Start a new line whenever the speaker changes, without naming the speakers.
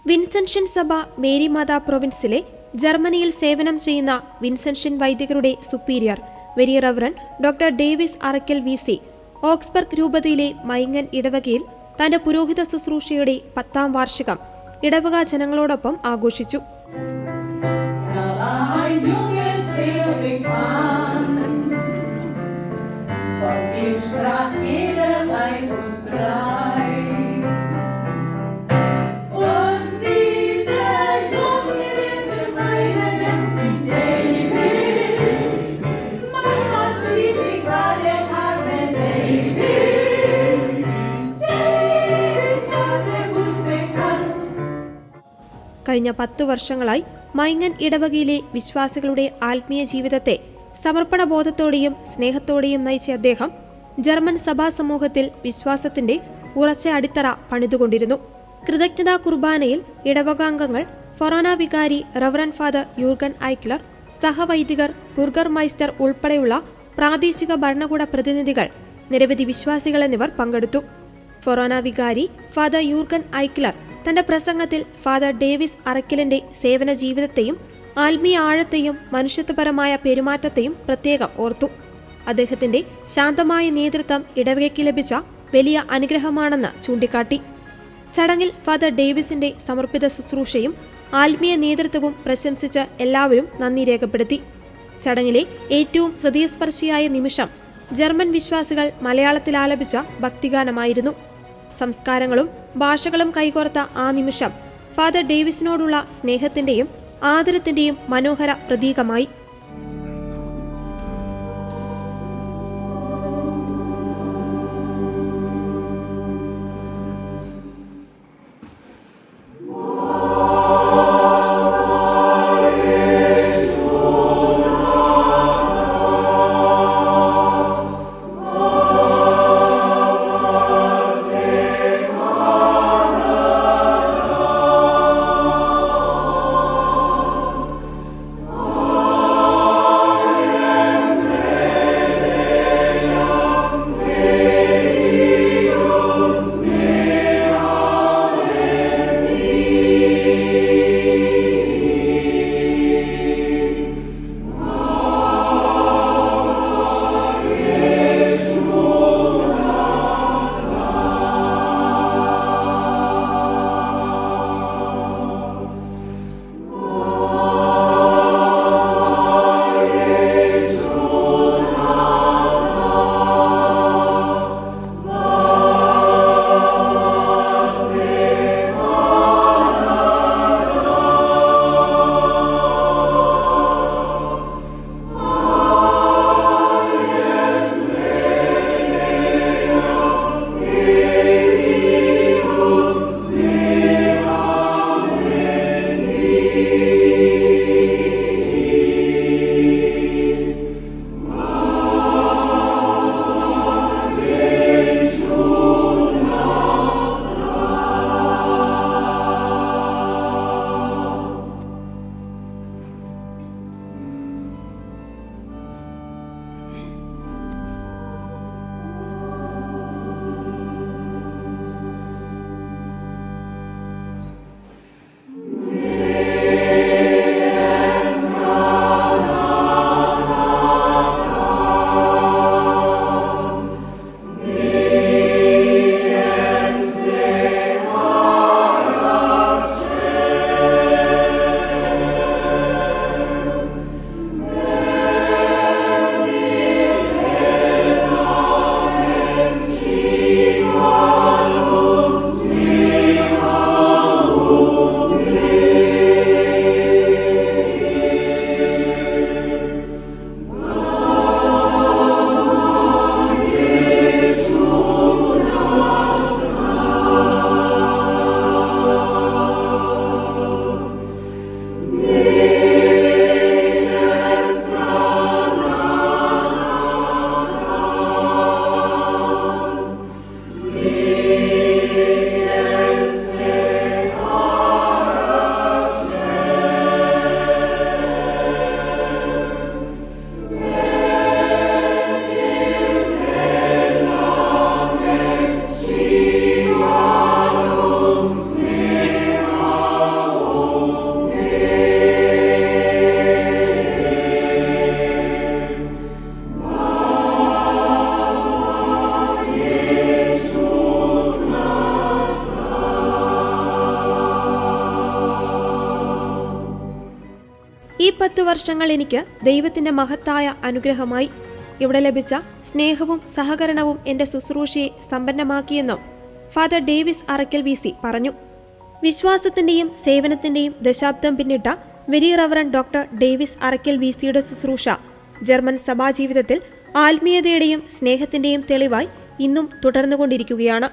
Vincentian സഭ മേരിമാതാ പ്രൊവിൻസിലെ ജർമ്മനിയിൽ സേവനം ചെയ്യുന്ന വിൻസെൻഷൻ വൈദികരുടെ superior very reverend doctor Davis Arackal VC. Augsburg രൂപതയിലെ മൈങ്ങൻ ഇടവകയിൽ തന്റെ പുരോഹിത ശുശ്രൂഷയുടെ 10ാം വാർഷികം ഇടവക ജനങ്ങളോടൊപ്പം ആഘോഷിച്ചു. കഴിഞ്ഞ 10 വർഷങ്ങളായി മൈങ്ങൻ ഇടവകയിലെ വിശ്വാസികളുടെ ആത്മീയ ജീവിതത്തെ സമർപ്പണബോധത്തോടെയും സ്നേഹത്തോടെയും നയിച്ച അദ്ദേഹം ജർമ്മൻ സഭാ സമൂഹത്തിൽ വിശ്വാസത്തിന്റെ ഉറച്ച അടിത്തറ പണിതുകൊണ്ടിരുന്നു. കൃതജ്ഞതാ കുർബാനയിൽ ഇടവകാംഗങ്ങൾ, ഫൊറോന വികാരി റവറൻ ഫാദർ യൂർഗൻ ഐക്ലർ, സഹവൈദികർ, ബുർഗർമൈസ്റ്റർ ഉൾപ്പെടെയുള്ള പ്രാദേശിക ഭരണകൂട പ്രതിനിധികൾ, നിരവധി വിശ്വാസികൾ എന്നിവർ പങ്കെടുത്തു. ഫൊറോന വികാരി ഫാദർ യൂർഗൻ ഐക്ലർ തന്റെ പ്രസംഗത്തിൽ ഫാദർ ഡേവിസ് അറക്കലിന്റെ സേവന ജീവിതത്തെയും ആത്മീയ ആഴത്തെയും മനുഷ്യത്വപരമായ പെരുമാറ്റത്തെയും പ്രത്യേകം ഓർത്തു. അദ്ദേഹത്തിന്റെ ശാന്തമായ നേതൃത്വം ഇടവകയ്ക്ക് ലഭിച്ച വലിയ അനുഗ്രഹമാണെന്ന് ചൂണ്ടിക്കാട്ടി. ചടങ്ങിൽ ഫാദർ ഡേവിസിന്റെ സമർപ്പിത ശുശ്രൂഷയും ആത്മീയ നേതൃത്വവും പ്രശംസിച്ച് എല്ലാവരും നന്ദി രേഖപ്പെടുത്തി. ചടങ്ങിലെ ഏറ്റവും ഹൃദയസ്പർശിയായ നിമിഷം ജർമ്മൻ വിശ്വാസികൾ മലയാളത്തിൽ ആലപിച്ച ഭക്തിഗാനമായിരുന്നു. സംസ്കാരങ്ങളും ഭാഷകളും കൈകോർത്ത ആ നിമിഷം ഫാദർ ഡേവിസിനോടുള്ള സ്നേഹത്തിന്റെയും ആദരത്തിന്റെയും മനോഹര പ്രതീകമായി. 10 വർഷങ്ങൾ എനിക്ക് ദൈവത്തിന്റെ മഹത്തായ അനുഗ്രഹമായി. ഇവിടെ ലഭിച്ച സ്നേഹവും സഹകരണവും എന്റെ ശുശ്രൂഷയെ സമ്പന്നമാക്കിയെന്നും ഫാദർ ഡേവിസ് അറക്കൽ VC പറഞ്ഞു. വിശ്വാസത്തിന്റെയും സേവനത്തിന്റെയും ദശാബ്ദം പിന്നിട്ട very reverend doctor Davis Arackal VCയുടെ ശുശ്രൂഷ ജർമ്മൻ സഭാജീവിതത്തിൽ ആത്മീയതയുടെയും സ്നേഹത്തിന്റെയും തെളിവായി ഇന്നും തുടർന്നുകൊണ്ടിരിക്കുകയാണ്.